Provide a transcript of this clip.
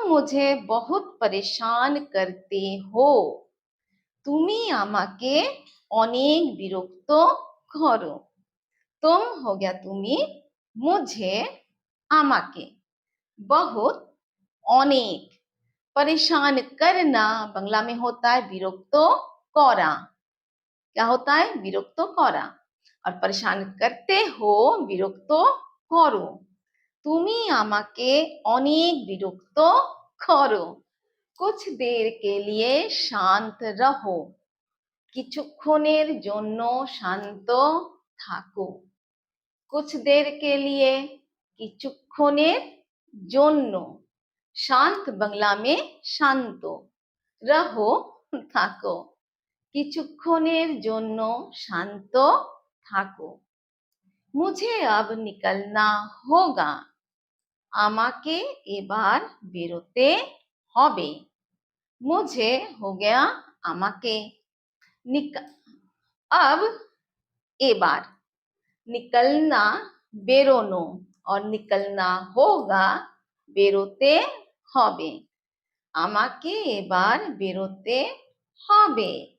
मुझे बहुत परेशान करते हो। তুমি আমাকে অনেক বিরক্ত করো। तुम हो गया তুমি, मुझे আমাকে, बहुत অনেক, परेशान करना बांग्ला में होता है विरक्त करा। क्या होता है? विरक्त करा। और परेशान करते हो विरक्त करो। তুমি আমাকে অনেক বিরক্ত করো। कुछ देर के लिए शांत रहो। কিছুক্ষণের জন্য শান্ত থাকো। कुछ देर के लिए, কিছুক্ষণের জন্য, শান্ত বাংলা में শান্ত, রহো থাকো, কিছুক্ষণের জন্য শান্ত থাকো। मुझे अब निकलना होगा। আমাকে এবার বেরোতে হবে। मुझे हो गया আমাকে, अब এবার, निकलना বেরোনো, और निकलना होगा বেরোতে হবে। আমাকে এবার বেরোতে হবে।